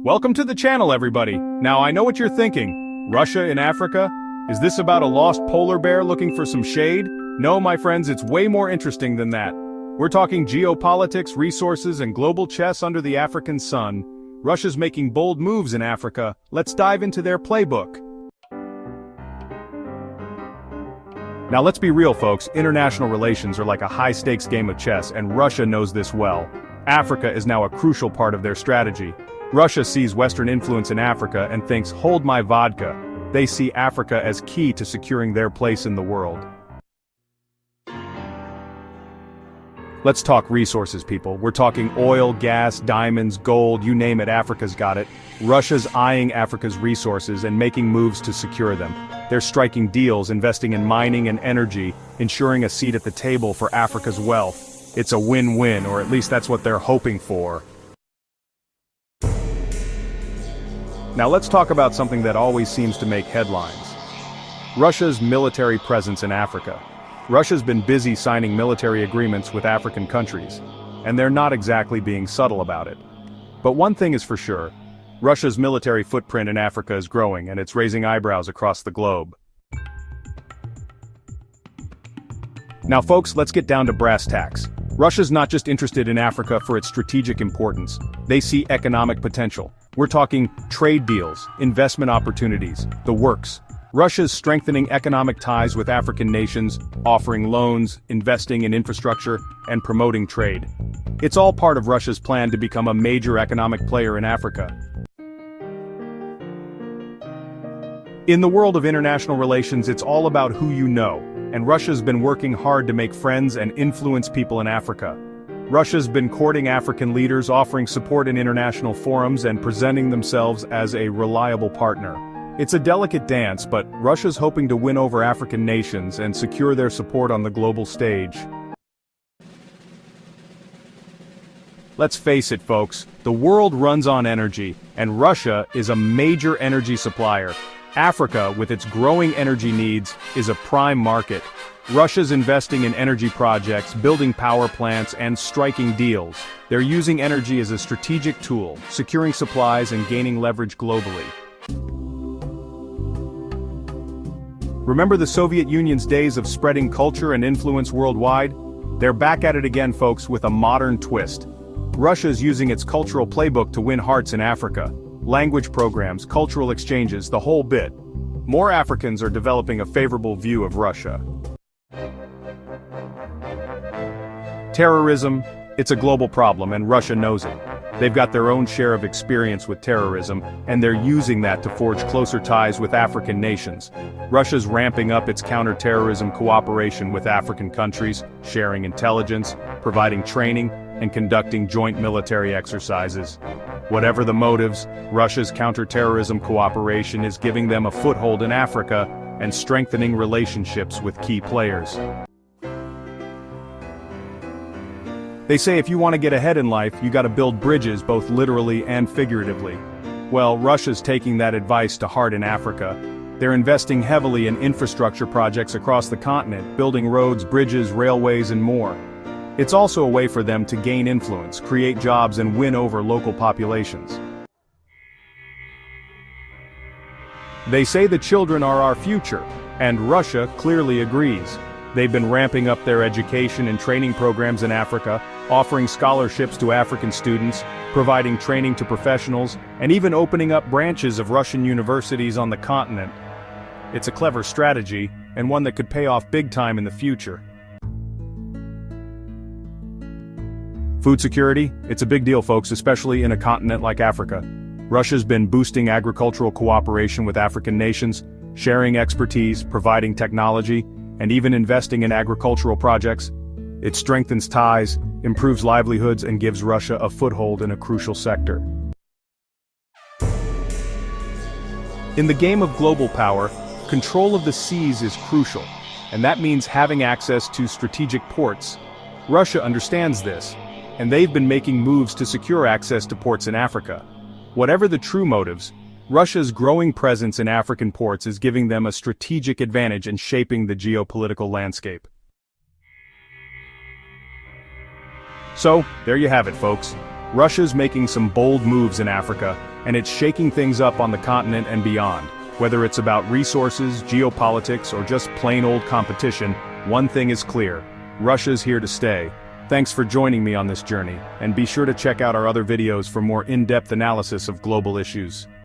Welcome to the channel, everybody. Now, I know what you're thinking. Russia in Africa? Is this about a lost polar bear looking for some shade? No, my friends, it's way more interesting than that. We're talking geopolitics, resources, and global chess under the African sun. Russia's making bold moves in Africa. Let's dive into their playbook. Now, let's be real, folks. International relations are like a high-stakes game of chess, and Russia knows this well. Africa is now a crucial part of their strategy. Russia sees Western influence in Africa and thinks, hold my vodka. They see Africa as key to securing their place in the world. Let's talk resources, people. We're talking oil, gas, diamonds, gold, you name it, Africa's got it. Russia's eyeing Africa's resources and making moves to secure them. They're striking deals, investing in mining and energy, ensuring a seat at the table for Africa's wealth. It's a win-win, or at least that's what they're hoping for. Now let's talk about something that always seems to make headlines. Russia's military presence in Africa. Russia's been busy signing military agreements with African countries, and they're not exactly being subtle about it. But one thing is for sure, Russia's military footprint in Africa is growing, and it's raising eyebrows across the globe. Now folks, let's get down to brass tacks. Russia's not just interested in Africa for its strategic importance. They see economic potential. We're talking trade deals, investment opportunities, the works. Russia's strengthening economic ties with African nations, offering loans, investing in infrastructure, and promoting trade. It's all part of Russia's plan to become a major economic player in Africa. In the world of international relations, it's all about who you know, and Russia's been working hard to make friends and influence people in Africa. Russia's been courting African leaders, offering support in international forums, and presenting themselves as a reliable partner. It's a delicate dance, but Russia's hoping to win over African nations and secure their support on the global stage. Let's face it, folks, the world runs on energy, and Russia is a major energy supplier. Africa, with its growing energy needs, is a prime market. Russia's investing in energy projects, building power plants, and striking deals. They're using energy as a strategic tool, securing supplies and gaining leverage globally. Remember the Soviet Union's days of spreading culture and influence worldwide? They're back at it again, folks, with a modern twist. Russia's using its cultural playbook to win hearts in Africa. Language programs, cultural exchanges, the whole bit. More Africans are developing a favorable view of Russia. Terrorism, it's a global problem, and Russia knows it. They've got their own share of experience with terrorism, and they're using that to forge closer ties with African nations. Russia's ramping up its counter-terrorism cooperation with African countries, sharing intelligence, providing training, and conducting joint military exercises. Whatever the motives, Russia's counter-terrorism cooperation is giving them a foothold in Africa and strengthening relationships with key players. They say if you want to get ahead in life, you gotta build bridges both literally and figuratively. Well, Russia's taking that advice to heart in Africa. They're investing heavily in infrastructure projects across the continent, building roads, bridges, railways, and more. It's also a way for them to gain influence, create jobs, and win over local populations. They say the children are our future, and Russia clearly agrees. They've been ramping up their education and training programs in Africa, offering scholarships to African students, providing training to professionals, and even opening up branches of Russian universities on the continent. It's a clever strategy, and one that could pay off big time in the future. Food security, it's a big deal, folks, especially in a continent like Africa. Russia's been boosting agricultural cooperation with African nations, sharing expertise, providing technology, and even investing in agricultural projects. It strengthens ties, improves livelihoods, and gives Russia a foothold in a crucial sector. In the game of global power, control of the seas is crucial, and that means having access to strategic ports. Russia understands this, and they've been making moves to secure access to ports in Africa. Whatever the true motives, Russia's growing presence in African ports is giving them a strategic advantage and shaping the geopolitical landscape. So, there you have it, folks. Russia's making some bold moves in Africa, and it's shaking things up on the continent and beyond. Whether it's about resources, geopolitics, or just plain old competition, one thing is clear: Russia's here to stay. Thanks for joining me on this journey, and be sure to check out our other videos for more in-depth analysis of global issues.